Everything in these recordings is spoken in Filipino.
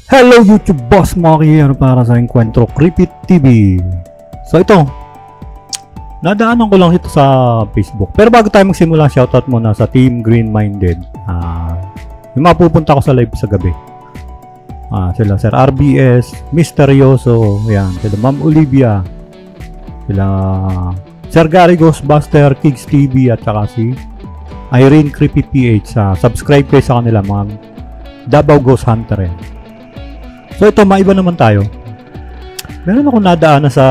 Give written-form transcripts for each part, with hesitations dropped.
Hello YouTube Boss Maki, ano para sa Encuentro Creepy TV. So ito, nadaanan ko lang ito sa Facebook. Pero bago tayo magsimula, shoutout muna sa Team Green Minded. Yung mapupunta ko sa live sa gabi. Sila Sir RBS, Misterioso, yan, sila Ma'am Olivia, sila Sir Gary Ghostbuster, Kids TV, at saka si Irene Creepy PH. Subscribe kayo sa kanila, mga Davao Ghost Hunter. So ito, maiba naman tayo. Meron ako nadaanan sa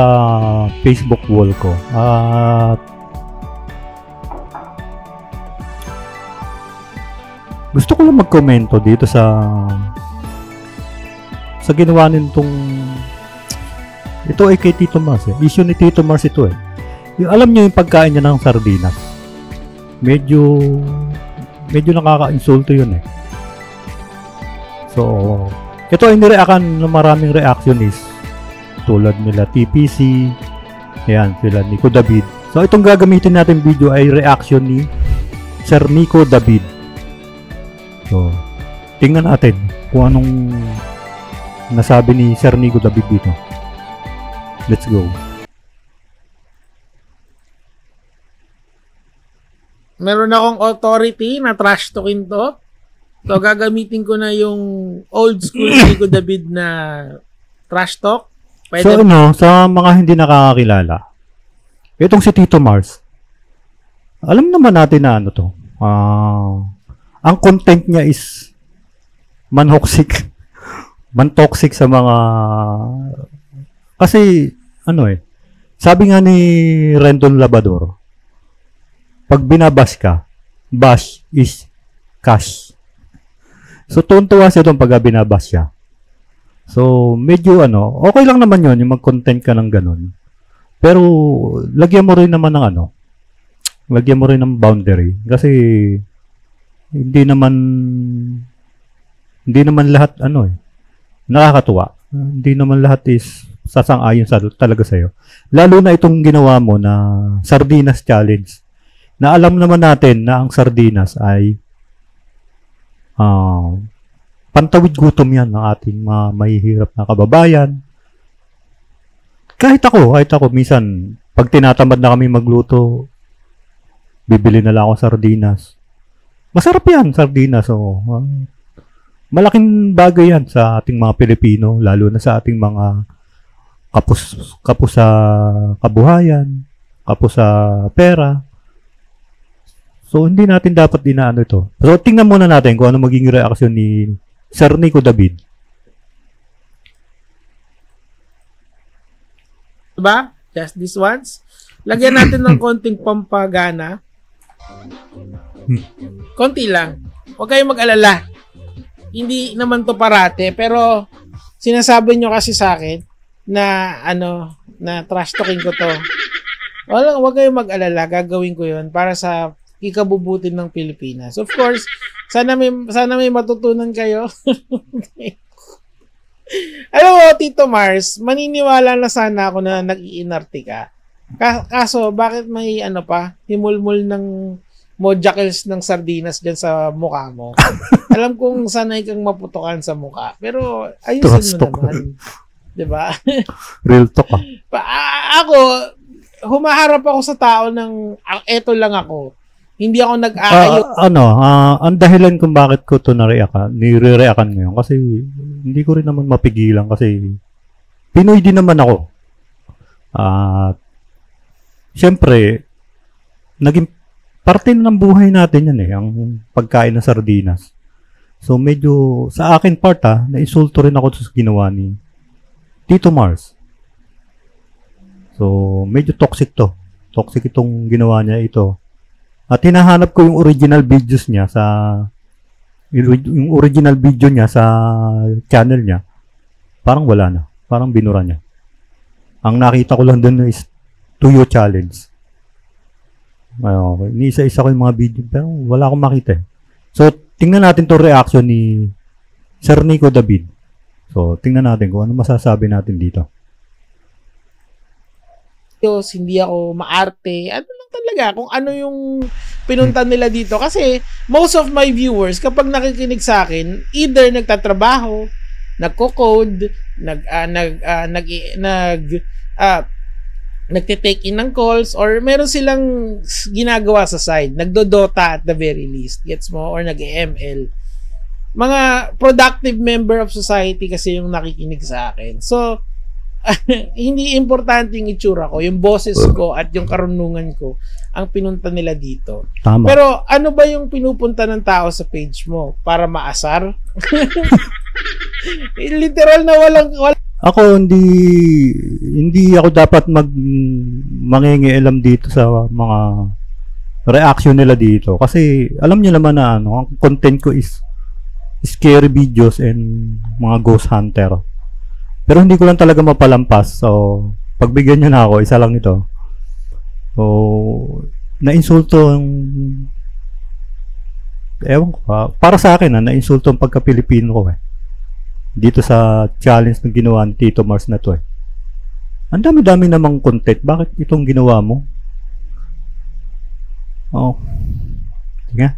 Facebook wall ko. Gusto ko lang magkomento dito sa ginawa nitong ito ay kay Tito Mars. Issue ni Tito Mars ito . Yung, alam niyo yung pagkain niya ng sardinas. Medyo nakaka-insulto yun . So ito ay nireakan ng maraming reactionist tulad nila TPC, ayan, sila Nico David. So itong gagamitin natin video ay reaction ni Sir Nico David. So tingnan natin kung anong nasabi ni Sir Nico David dito. Let's go. Meron akong authority na trash talkin to. So, gagamitin ko na yung old school Nico David na trash talk. Pwede. So, sa mga hindi nakakakilala, itong si Tito Mars, alam naman natin na to. Ang content niya is manhoxic. Man-toxic sa mga... Kasi, sabi nga ni Rendon Labador, pag binabash ka, bash is cash. So, tuwan-tuwa siya doon pag binabas siya. So, medyo okay lang naman yun, yung mag-content ka ng ganun. Pero, lagyan mo rin naman ng lagyan mo rin ng boundary. Kasi, hindi naman lahat, nakakatuwa. Hindi naman lahat is sasang-ayon talaga sa'yo. Lalo na itong ginawa mo na Sardinas Challenge. Na alam naman natin na ang sardinas ay pantawid gutom yan ng ating mga mahihirap na kababayan. Kahit ako, minsan, pag tinatamad na kami magluto, bibili na lang ako sardinas. Masarap yan, sardinas. So, malaking bagay yan sa ating mga Pilipino, lalo na sa ating mga kapos sa kabuhayan, kapos sa pera. So, hindi natin dapat dinaano ito. So, tingnan muna natin kung ano magiging reaksyon ni Sir Nico David. Diba? Just this once. Lagyan natin ng konting pampagana. Konti lang. Huwag kayong mag-alala. Hindi naman to parate, pero sinasabi nyo kasi sa akin na na trash talking ko to. Huwag kayong mag-alala. Gagawin ko yun para sa ikabubutin ng Pilipinas. Of course, sana may matutunan kayo. Alam mo, Tito Mars, maniniwala na sana ako na nag-iinarte ka. Kaso, bakit may himulmul ng mojakels ng sardinas dyan sa mukha mo? Alam kong sanay kang maputukan sa mukha. Pero, ayusin mo naman. Diba? Real talk Ako, humaharap ako sa tao ng, eto lang ako. Hindi ako nag-aayos. Ang dahilan kung bakit ko ito nire-reakan ngayon kasi hindi ko rin naman mapigilan kasi Pinoy din naman ako. Siyempre, naging parte ng buhay natin yan ang pagkain ng sardinas. So, medyo sa akin part na-insulto rin ako sa ginawa ni Tito Mars. So, medyo toxic to. Toxic itong ginawa niya ito. At hinahanap ko yung original videos niya yung original video niya sa channel niya. Parang wala na. Parang binura niya. Ang nakita ko lang doon is Tuyo Challenge. Okay. Niisa-isa ko yung mga video pero wala akong makita . So, tingnan natin to reaction ni Sir Nico David. So, tingnan natin kung ano masasabi natin dito. Hindi ako maarte. Talaga kung ano yung pinuntan nila dito. Kasi most of my viewers, kapag nakikinig sa akin, either nagtatrabaho, nagko-code, nagte-take in ng calls, or meron silang ginagawa sa side, nagdo-Dota at the very least, gets mo, or nag-ML. Mga productive member of society kasi yung nakikinig sa akin. So, hindi importante yung itsura ko, yung boses ko at yung karunungan ko ang pinunta nila dito. Tama. Pero ano ba yung pinupunta ng tao sa page mo? Para maasar? Literal na walang Ako hindi ako dapat mangingialam dito sa mga reaction nila dito kasi alam niyo naman na ang content ko is scary videos and mga ghost hunter. Pero hindi ko lang talaga mapalampas. So, pagbigyan niyo na ako, isa lang nito. So, na-insulto ang ewan ko para sa akin na-insulto ang pagka-Pilipino ko dito sa challenge na ginawa ni Tito Mars na to Ang dami-dami namang content. Bakit itong ginawa mo?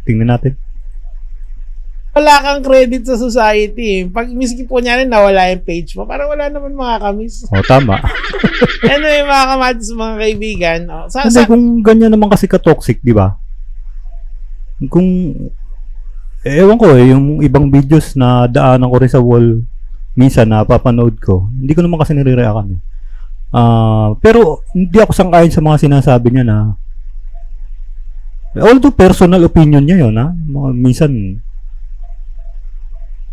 Tingnan natin. Wala kang credit sa society. Pag miski po niya rin nawala yung page mo, parang wala naman mga kamis. Tama. Ano yung mga kamatis mga kaibigan? Kung ganyan naman kasi ka-toxic, di ba? Kung ewan ko yung ibang videos na daanan ko rin sa wall minsan na papanood ko, hindi ko naman kasi nire-react pero hindi ako sang-ayon sa mga sinasabi niya na although personal opinion niya yun minsan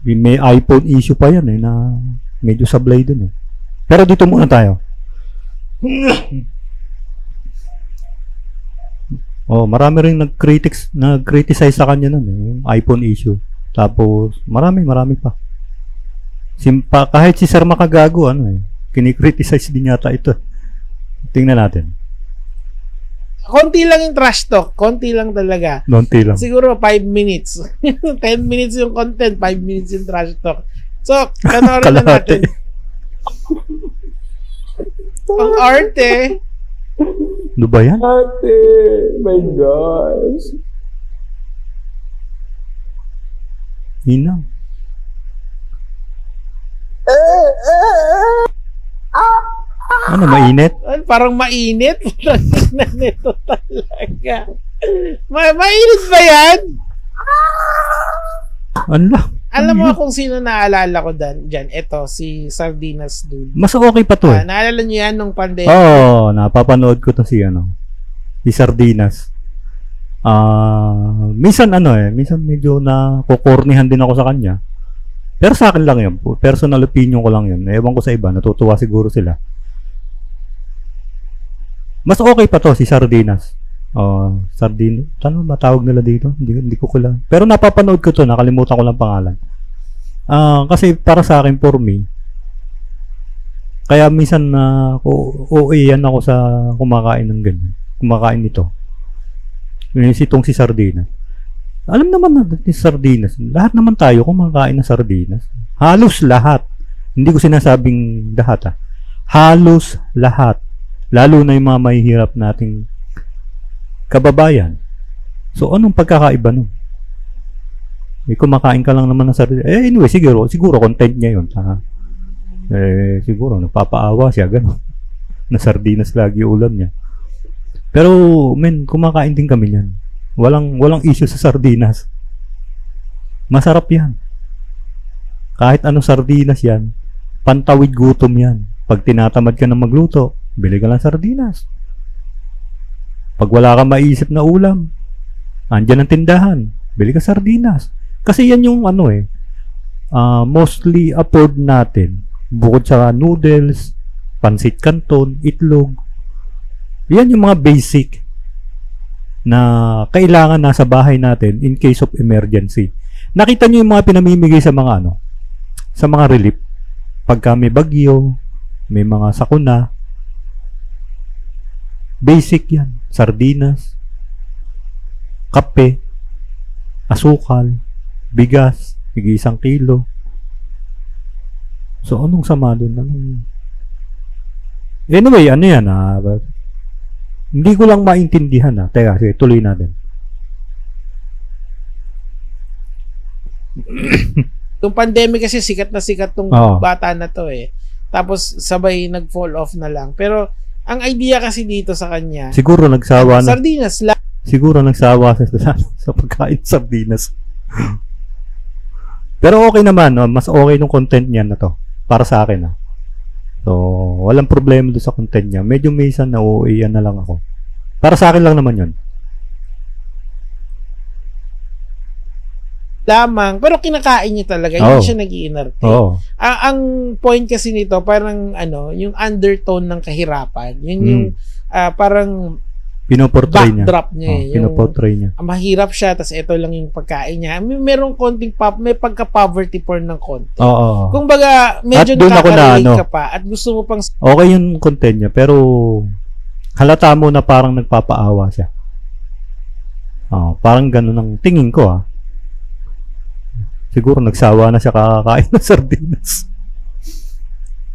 may iPhone issue pa yan na medyo sablay dun pero dito muna tayo. Marami rin nag-criticize sa kanya nun yung iPhone issue. Tapos, marami pa. Kahit si Sir Makagago, kini-criticize din yata ito. Tingnan natin. Konti lang yung trash talk. Konti lang talaga. Konti lang. Siguro 5 minutes. 10 minutes yung content, 5 minutes yung trash talk. So, panoorin na natin. Ang arte. Ano ba yan? Ate, my gosh. Hinang. Ano, mainit? Parang mainit. Nito talaga. Mainit ba yan? Ano? Alam mo kung sino naalala ko dyan? Ito, si Sardinas dude. Mas okay pa to naalala niyo yan nung pandemic? Napapanood ko to si Sardinas. Minsan minsan medyo nakukornihan din ako sa kanya. Pero sa akin lang yun. Personal opinion ko lang yun. Ewan ko sa iba. Natutuwa siguro sila. Mas okay pa to si Sardinas. Ano matawag nila dito? Hindi ko kailangan. Pero napapanood ko to. Nakalimutan ko lang pangalan. Kasi para sa akin, for me, kaya minsan OA-yan ako sa kumakain ng ganyan. Kumakain nito. Itong si Sardinas. Alam naman natin si Sardinas. Lahat naman tayo kumakain ng Sardinas. Halos lahat. Hindi ko sinasabing lahat Halos lahat. Lalo na yung mga mahihirap nating kababayan. So, anong pagkakaiba nun? Kumakain ka lang naman ng Sardinas. Anyway, siguro content niya yun. Siguro, nagpapaawa siya. Gano'n. Na Sardinas lagi ulam niya. Pero, kumakain din kami niyan. Walang issue sa sardinas. Masarap yan. Kahit anong sardinas yan, pantawid gutom yan. Pag tinatamad ka na magluto, bili ka lang sardinas. Pag wala kang maisip na ulam, andyan ang tindahan, bili ka sardinas. Kasi yan yung mostly afford natin. Bukod sa noodles, pansit canton, itlog. Yan yung mga basic na kailangan nasa bahay natin in case of emergency. Nakita nyo yung mga pinamimigay sa mga sa mga relief. Pagka may bagyo, may mga sakuna, basic yan. Sardinas, kape, asukal, bigas, higi 1 kilo. So, anong sama doon? Anyway, yan hindi ko lang maintindihan Teka, sige, tuloy natin. Yung pandemic kasi sikat na sikat tong Oo. bata na to eh. Tapos sabay nag-fall off na lang. Pero ang idea kasi dito sa kanya, Siguro nagsawa na. sardinas lang. Siguro nagsawa sa pagkain sardinas. Pero okay naman, no? Mas okay nung content niya na to. Para sa akin, So, walang problema doon sa content niya. Medyo minsan na OA na lang ako. Para sa akin lang naman yun. Lamang, pero kinakain niya talaga. Hindi siya nag-iinarte. Oo. Ang point kasi nito, parang yung undertone ng kahirapan. Yun yung parang Pinoportray niya. backdrop niya. Yung Pinoportray niya. mahirap siya, tas ito lang yung pagkain niya. Merong konting may pagka-poverty porn ng konti. Oo. Kung baga, medyo At doon ako nakaka-relate ka pa at gusto mo pang Okay yung content niya, pero halata mo na parang nagpapaawa siya. Parang ganun ang tingin ko, Siguro nagsawa na siya kakakain ng sardinas.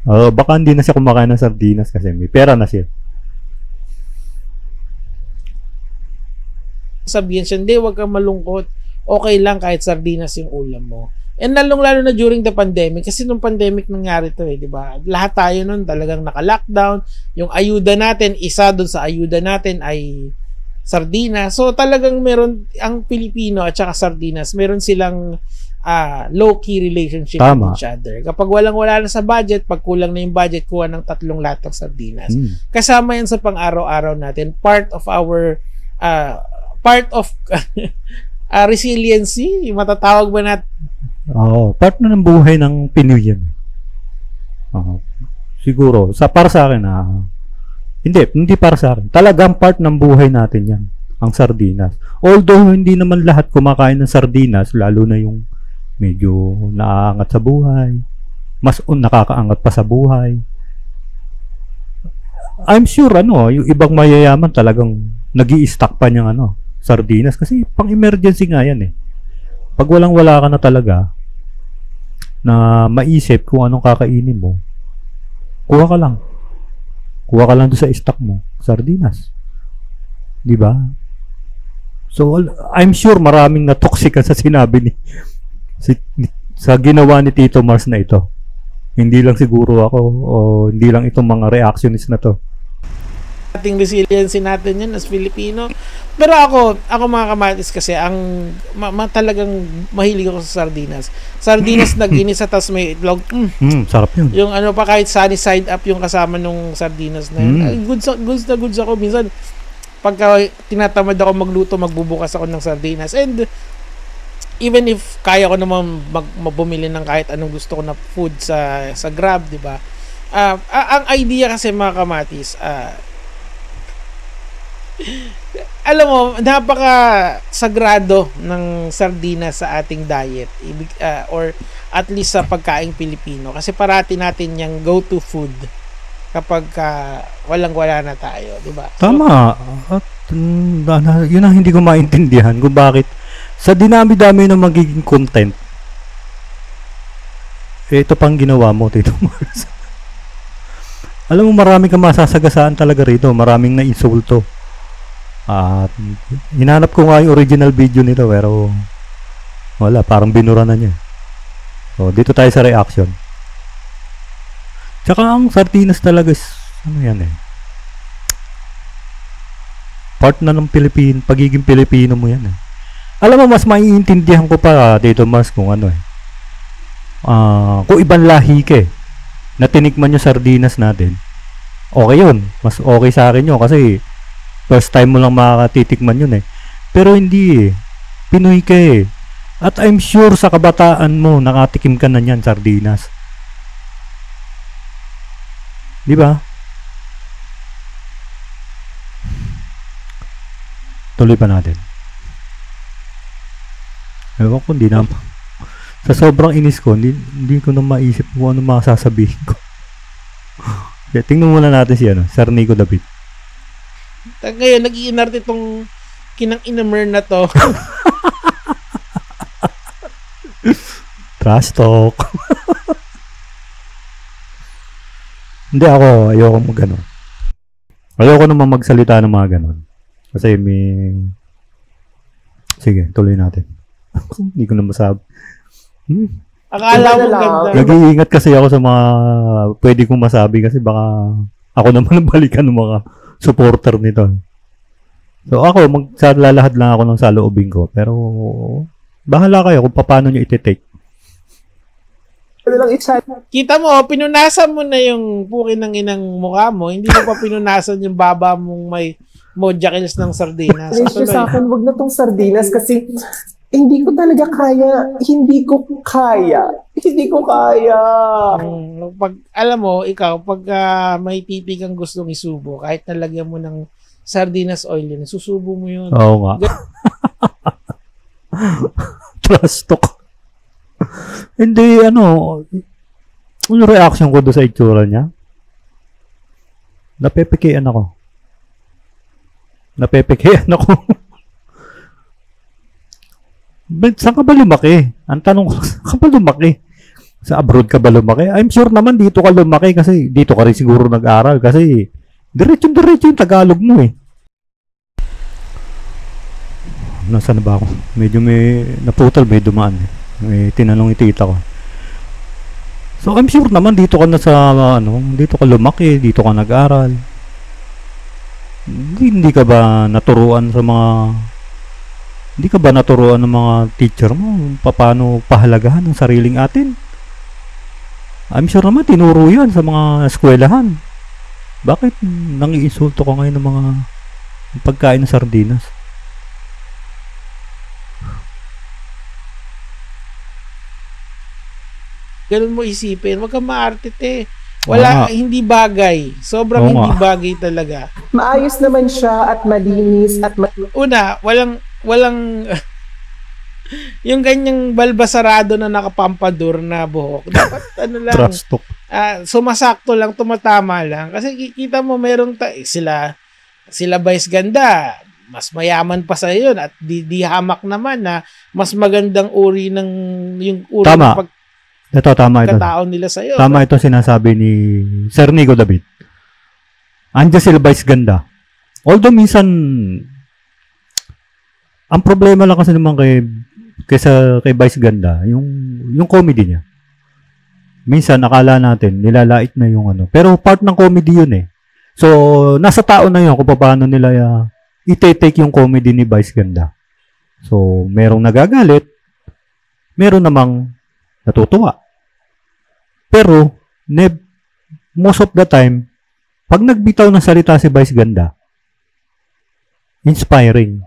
Baka hindi na siya kumakain ng sardinas kasi may pera na siya. sabihin siya, hindi, wag kang malungkot. Okay lang kahit sardinas yung ulam mo. And lalong-lalo na during the pandemic, kasi nung pandemic nangyari to di ba? Lahat tayo nun talagang naka-lockdown. Yung ayuda natin, isa dun sa ayuda natin ay sardinas. So talagang meron, ang Pilipino at saka sardinas, meron silang low-key relationship Tama. with each other. Kapag walang-wala na sa budget, pag kulang na yung budget, kuha ng 3 latong sardinas. Kasama yan sa pang-araw-araw natin. Part of our resiliency, matatawag ba natin? Part na ng buhay ng Pinoy yan. Siguro, para sa akin, hindi para sa akin. Talagang part ng buhay natin yan, ang sardinas. Although, hindi naman lahat kumakain ng sardinas, lalo na yung medyo naaangat sa buhay, mas nakakaangat pa sa buhay. I'm sure, yung ibang mayayaman talagang nag-i-stock pa niyang sardinas kasi pang-emergency nga yan eh. Pag walang-wala ka na talaga na maisip kung anong kakainin mo, kuha ka lang. Kuha ka lang doon sa stock mo, sardinas. Di ba? So, I'm sure maraming na-toxic sa sinabi sa ginawa ni Tito Mars na ito. Hindi lang siguro ako o hindi lang itong mga reactionist na to. Ating resiliency natin yan as Filipino. Pero ako mga kamatis kasi talagang mahilig ako sa sardinas. Sardinas na ginisa tapos may itlog. Sarap yun. Yung pa kahit sunny side up yung kasama nung sardinas na yun. Goods ako. Minsan pagka tinatamad ako magluto, magbubukas ako ng sardinas. And even if kaya ko naman bumili ng kahit anong gusto ko na food sa Grab, di ba? Ang idea kasi mga kamatis, alam mo, napaka sagrado ng sardinas sa ating diet, or at least sa pagkaing Pilipino, kasi parati natin yung go-to food kapag walang-wala na tayo, di ba? Tama. At yun ang hindi ko maintindihan kung bakit sa dinami-dami ng magiging content, ito pang ginawa mo, Tito Mars. Alam mo, marami kang masasagasaan talaga rito. Maraming na-insulto. At hinanap ko nga yung original video nito, pero wala, parang binura na niya. So, dito tayo sa reaction. Tsaka ang sardinas talaga, yan eh. Part na ng pagiging Pilipino mo yan eh. Alam mo, mas maiintindihan ko pa, Tito Mars, kung kung ibang lahi ka na tinikman yung sardinas natin, okay yun. Mas okay sa akin yun kasi first time mo lang makatitikman yun eh. Pero hindi eh. Pinoy ka eh. At I'm sure sa kabataan mo, nakatikim ka na niyan, sardinas. Di ba? Tuloy pa natin. Ewan ko, hindi na. Sa sobrang inis ko, hindi ko na maisip kung ano masasabihin ko. Kaya tingnan muna natin si Sir Nico David. Ngayon, nag-iinarte itong kinang-inamer na to. Trash talk. Hindi ako, ayoko mo gano'n. Ayoko naman magsalita ng mga gano'n. Kasi sige, tuloy natin. Hindi ko na masabi. Akala mo Iba na lang. ganda. Nag-iingat kasi ako sa mga pwede kong masabi kasi baka ako naman ang balikan ng mga supporter nito. So ako, magsalalahad lang ako ng saloobin ko. Pero bahala kayo kung paano nyo iti-take. Ano lang i-chat. Kita mo, pinunasan mo na yung pukin ng inang mukha mo. Hindi mo pa pinunasan yung baba mong may mojakils ng sardinas. Please sa akin, wag na tong sardinas kasi hindi ko talaga kaya. Hindi ko kaya. Hindi ko kaya. Pag, alam mo, ikaw, pag may pipi kang gustong isubo, kahit nalagyan mo ng sardinas oil yun, susubo mo yun. Oo nga. Trust talk. Hindi, ano reaction ko doon sa itsura niya? Napepekean ako. Saan ka ba lumaki? Ang tanong ko, saan ka ba lumaki? Sa abroad ka ba lumaki? I'm sure naman dito ka lumaki kasi dito ka rin siguro nag-aral kasi diretso yung Tagalog mo eh. Nasaan na ba ako? Medyo may naputol, may dumaan eh. May tinanong yung tita ko. So I'm sure naman dito ka na sa dito ka lumaki, dito ka nag-aral. Hindi ka ba naturuan ng mga teacher mo paano pahalagahan ang sariling atin? I'm sure naman tinuro yan sa mga eskwelahan. Bakit nang-iinsulto ka ngayon ng mga pagkain ng sardinas? Ganun mo isipin. Wag kang maarte, te. Wala, hindi bagay. Sobrang hindi bagay talaga. Maayos naman siya at malinis at Una, walang yung ganyang balbasarado na nakapampadur na buhok. Dapat ano lang, Trust talk. sumasakto lang, tumatama lang. Kasi kikita mo merong sila Vice Ganda. Mas mayaman pa sa yun at di hamak naman na mas magandang uri ng yung uri Tama. ng Tama ito. pagkataon nila sa iyo. Tama ito sinasabi ni Sir Nico David. Andiyan sila Vice Ganda. Although minsan ang problema lang kasi naman kay Vice Ganda, yung comedy niya. Minsan akala natin nilalait na yung pero part ng comedy yun eh. So nasa tao na yun kung paano nila i-take yung comedy ni Vice Ganda. So merong nagagalit, meron namang natutuwa. Pero most of the time, pag nagbitaw ng salita si Vice Ganda, inspiring.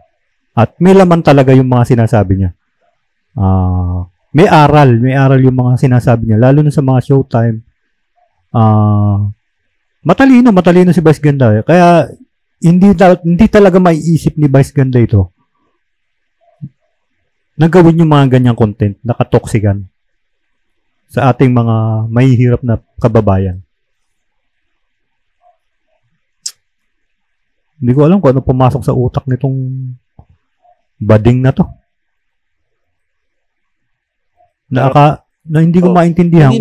At may laman talaga yung mga sinasabi niya. May aral yung mga sinasabi niya, lalo na sa mga showtime. Matalino si Vice Ganda. Kaya hindi talaga maiisip ni Vice Ganda ito. Nagawin yung mga ganyang content, nakatoksikan sa ating mga mahihirap na kababayan. Hindi ko alam kung ano pumasok sa utak nitong bading na to. Na hindi ko maintindihan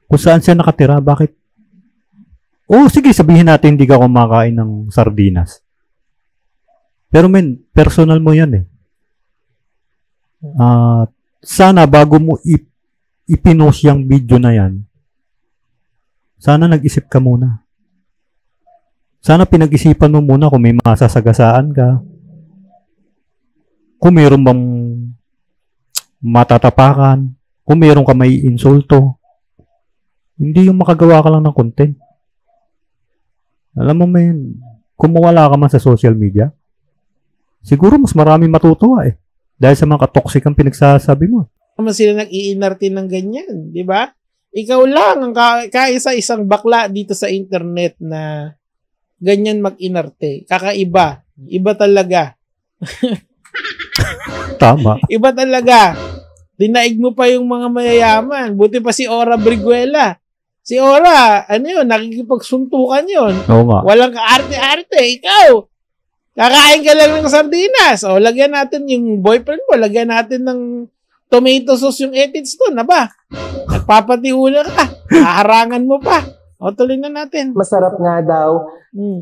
kung saan siya nakatira, bakit. Sige, sabihin natin hindi ka kumakain ng sardinas. Pero personal mo yan eh. Sana bago mo ipinost yung video na yan, sana nag-isip ka muna. Sana pinag-isipan mo muna kung may masasagasaan ka. Kung mayroon bang matatapakan. Kung mayroon ka may insulto. Hindi yung makagawa ka lang ng content. Alam mo kung mawala ka man sa social media, siguro mas marami matutuwa eh. Dahil sa mga toxic ang pinagsasabi mo. Naman sila nag-iinarte ng ganyan, di ba? Ikaw lang ang kaisa-isang bakla dito sa internet na ganyan mag-inarte. Kakaiba. Iba talaga. Tama. Iba talaga. Dinaig mo pa yung mga mayayaman. Buti pa si Ora Briguela. Si Ora, nakikipagsuntukan yun. Oo nga. Walang kaarte-arte. Ikaw, kakain ka lang ng sardinas. O, lagyan natin yung boyfriend mo. Lagyan natin ng tomato sauce yung edits doon. Aba, nagpapatihula ka. Haharangan mo pa. O, tuloy na natin. masarap nga daw.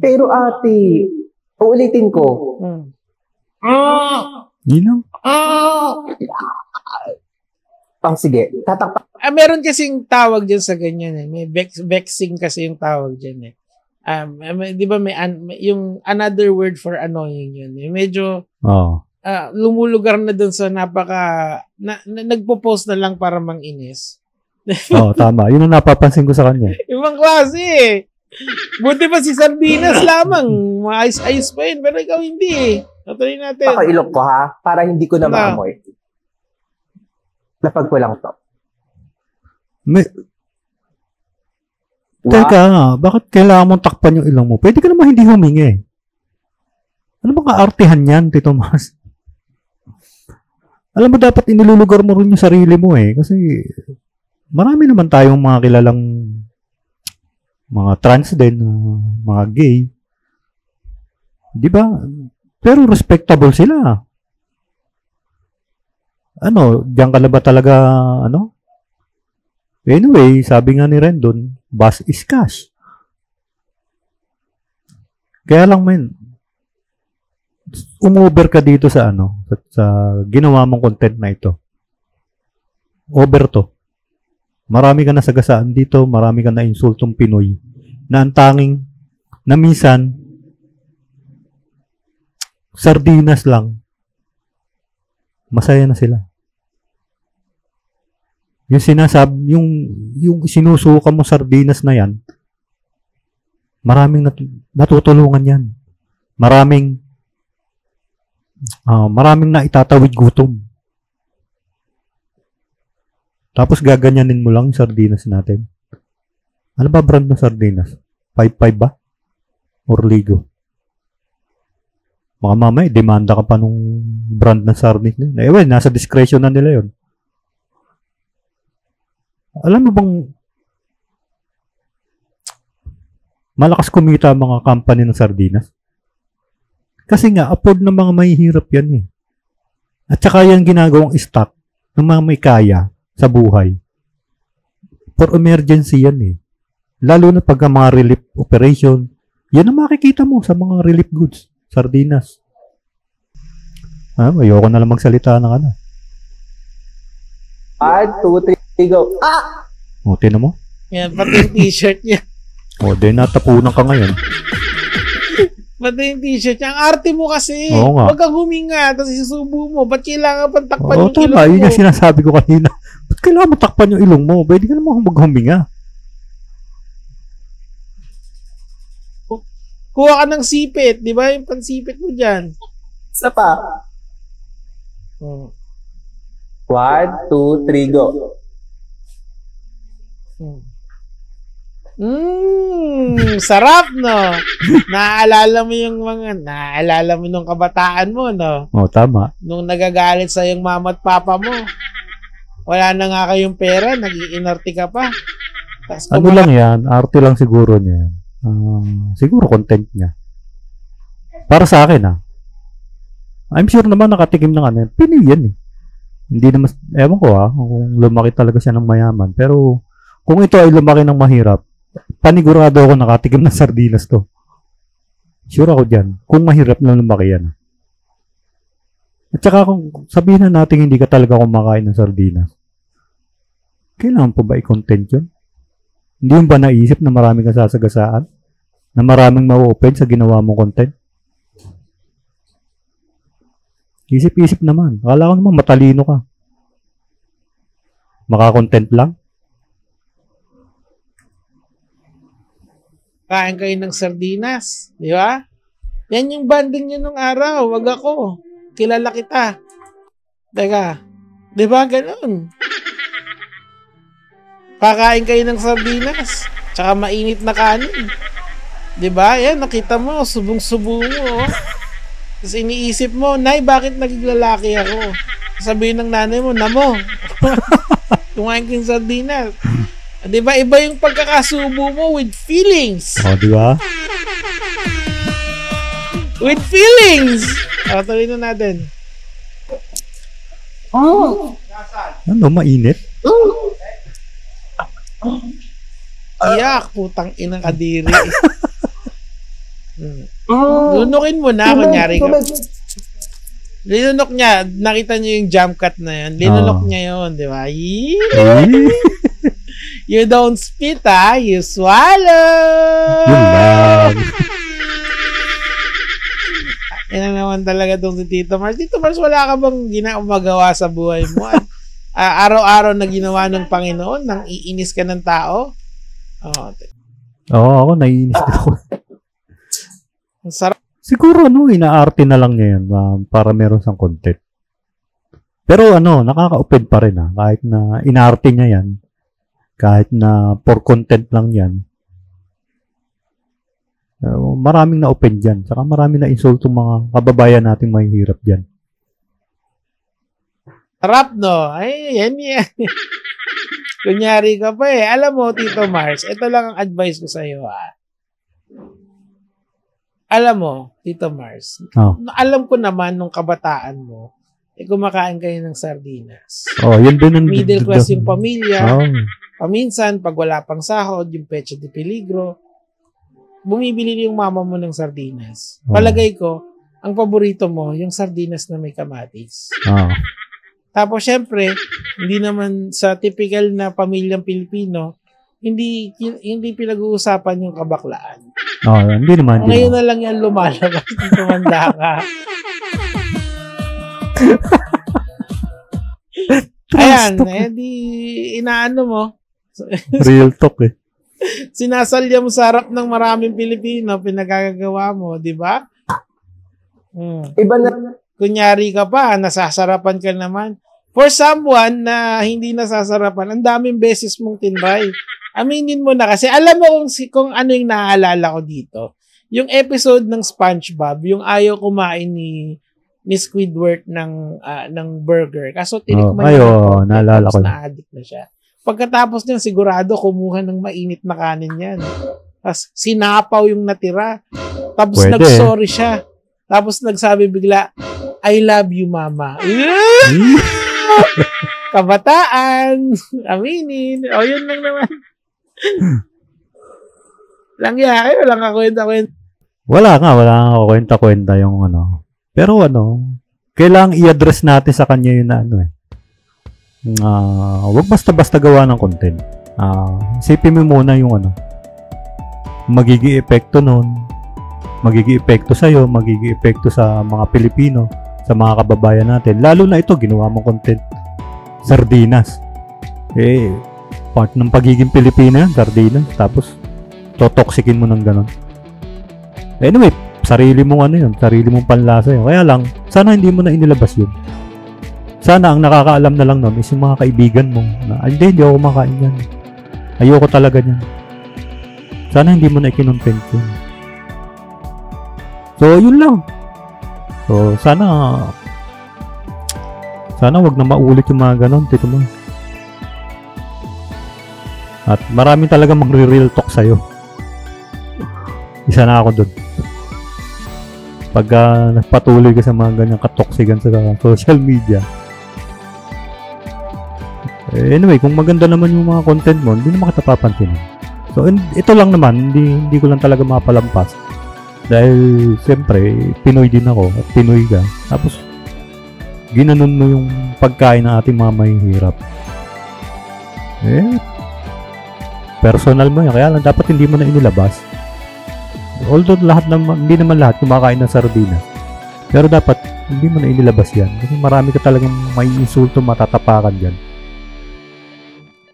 Pero ate, uulitin ko. Yun lang. Sige. Tatakpan. Meron kasing tawag dyan sa ganyan eh. May vexing kasi yung tawag dyan eh. Di ba may yung another word for annoying yun. Medyo lumulugar na dun sa nagpo-post na lang para manginis. Tama. Yun ang napapansin ko sa kanya. Ibang klase eh. Buti pa si Sardinas lamang. Maayos-ayos pa yun. Pero ikaw hindi eh. Natuloy natin. Pakailok ko ha. Para hindi ko na maamoy. Lapag ko lang to. Teka, bakit kailangan mong takpan yung ilong mo? Pwede ka naman hindi humingi. Ano bang kaartihan yan, Tito Mas? Alam mo, dapat inilulugar mo rin yung sarili mo eh. Kasi marami naman tayong mga kilalang mga trans din, mga gay. Di ba? Pero respectable sila. Diyan ka na ba talaga, Anyway, sabi nga ni Rendon, bus is cash. Kaya lang, umover ka dito sa sa ginawa mong content na ito. Over to. Marami ka na sagasaan dito, marami ka na insultong Pinoy na ang tanging na minsan sardinas lang. Masaya na sila. Yung sinasabi, yung sinusuka mo sardinas na yan, maraming natutulungan yan. Maraming na itatawid gutom. Tapos gaganyanin mo lang yung sardinas natin. Ano ba brand ng sardinas? 5-5 ba? Or Ligo? Baka mamaya, demanda ka pa nung brand ng sardinas nila. Nasa discretion na nila yon. Alam mo bang malakas kumita ang mga company ng sardinas? Kasi nga, afford ng mga mahihirap yan eh. At saka yan ginagawang stock ng mga may kaya sa buhay. For emergency yan eh. Lalo na pag mga relief operation, yan ang makikita mo sa mga relief goods. Sardinas. Ayoko na lang magsalita ng 1, 2, 3, go. Tinan mo? Yan, pati yung t-shirt niya. Natapunan ka ngayon. Pati yung t-shirt niya. Ang arte mo kasi. Oo nga. Huwag kang huminga, tapos isusubo mo. Ba't kailangan pang takpan yung ilong mo? Tama. Yun yung sinasabi ko kanina. Ba't kailangan mo takpan yung ilong mo? Pwede ka naman maghuminga. Kuha ka ng sipit. Di ba yung pansipit mo dyan? Isa pa. 1, 2, 3, go. Sarap, no? Naaalala mo nung kabataan mo, no? Tama. Nung nagagalit sa yung mama at papa mo. Wala na nga kayong pera, nag-iinarte ka pa. Lang yan, arte lang siguro niya. Siguro content niya. Para sa akin, I'm sure naman nakatikim ng Pinoy yan eh. Hindi naman, ewan ko kung lumaki talaga siya ng mayaman. Pero, kung ito ay lumaki ng mahirap, panigurado ako nakatikim ng sardinas to. Sure ako dyan. Kung mahirap na lumaki yan. At saka kung sabihin na natin hindi ka talaga kumakain ng sardinas, kailangan po ba i-content yun? Hindi mo ba naisip na maraming kasasagasaan? Na maraming ma-open sa ginawa mong content? Isip-isip naman. Akala ko naman matalino ka. Maka-content lang. Kain kayo ng sardinas. Di ba? Yan yung banding nyo nung araw. Wag ako. Kilala kita. Teka. Di ba? Ganun. Kakain kayo ng sardinas. Tsaka mainit na kanin. Di ba? Yan, nakita mo. Subong-subo mo. Tapos iniisip mo, Nay, bakit naging lalaki ako? Sabihin ng nanay mo, Namo. Kumain kang sardinas. Di ba? Iba yung pagkakasubo mo with feelings. Di ba? With feelings. Tuloy na natin. Mainit? Iyak, putang inang kadiri. Lunukin mo na, kunyari ka. Linunok niya. Nakita niyo yung jump cut na yun. Linunok niya yun, di ba? You don't spit, you swallow! Yun lang. Yan naman talaga itong si Tito Mars. Tito Mars, wala ka bang magawa sa buhay mo? Araw-araw na ginawa ng Panginoon, nang iinis ka ng tao? Ako, naiinis din ako. Ang sarap. Siguro, inaarte na lang niya yan para meron siyang content. Pero, nakaka-offend pa rin, kahit na inaarte niya yan, kahit na for content lang yan, maraming na-offend dyan. Saka maraming na-insulto mga kababayan nating mahihirap dyan. Sarap, no? Ay, yan. Kunyari ka pa eh. Alam mo, Tito Mars, ito lang ang advice ko sa'yo, Alam mo, Tito Mars, alam ko naman nung kabataan mo, kumakain kayo ng sardinas. Yun din ang middle class yung pamilya. Paminsan, pag wala pang sahod, yung pecho de peligro, bumibili yung mama mo ng sardinas. Palagay ko, ang paborito mo, yung sardinas na may kamatis. Tapos, syempre, hindi naman sa typical na pamilyang Pilipino, hindi pinag-uusapan yung kabaklaan. Hindi naman. Ngayon na lang yan lumalabas kung tumanda ka. Ayan, inaano mo. Real talk eh. Sinasalya mo sa harap ng maraming Pilipino, pinagagagawa mo, di ba? Iba na. Kunyari ka pa, nasasarapan ka naman. For someone na hindi nasasarapan, ang daming beses mong tinry. Aminin mo na kasi alam mo kung ano yung naaalala ko dito. Yung episode ng SpongeBob, yung ayaw kumain ni Squidward ng burger. Kaso tinikman niya naalala ko. Na-addict na siya. Pagkatapos niya, sigurado kumuha ng mainit na kanin yan. Tapos sinapaw yung natira. Tapos nag-sorry siya. Tapos nagsabi bigla, I love you, mama. Kabataan. Aminin. Yun lang naman. Langya kayo. Walang kakwenta-kwenta. Wala nga kakwenta-kwenta yung Pero kailangang i-address natin sa kanya yun na wag basta-basta gawa ng content. Isipin mo muna yung magiging epekto nun, magiging epekto sa'yo, magiging epekto sa mga Pilipino, sa mga kababayan natin. Lalo na ito, ginawa mong content. Sardinas. Part ng pagiging Pilipino yan, sardinas. Tapos, totoxikin mo ng ganon. Anyway, sarili mong sarili mong panlasa yun. Kaya lang, sana hindi mo na inilabas yun. Sana ang nakakaalam na lang nun is yung mga kaibigan mo na, hindi ako kumakain yan. Ayoko talaga yan. Sana hindi mo na ikinontent yun. So, yun lang. So, sana wag na maulit yung mga ganon, Tito Mars. At marami talaga magre-real talk sa'yo. Isa na ako dun. Pagka nagpatuloy ka sa mga ganyang katoksigan sa social media. Anyway, kung maganda naman yung mga content mo, hindi naman kita papansin. So, ito lang naman, hindi ko lang talaga mapalampas. Dahil, siyempre, Pinoy din ako at Pinoy ka. Tapos, ginanon mo yung pagkain ng ating mga mahihirap. Personal mo yan. Kaya lang, dapat hindi mo na inilabas. Although, hindi naman lahat kumakain ng sardinas. Pero dapat, hindi mo na inilabas yan. Kasi marami ka talagang may insulto matatapakan dyan.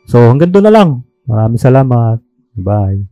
So, hanggang doon na lang. Maraming salamat. Bye.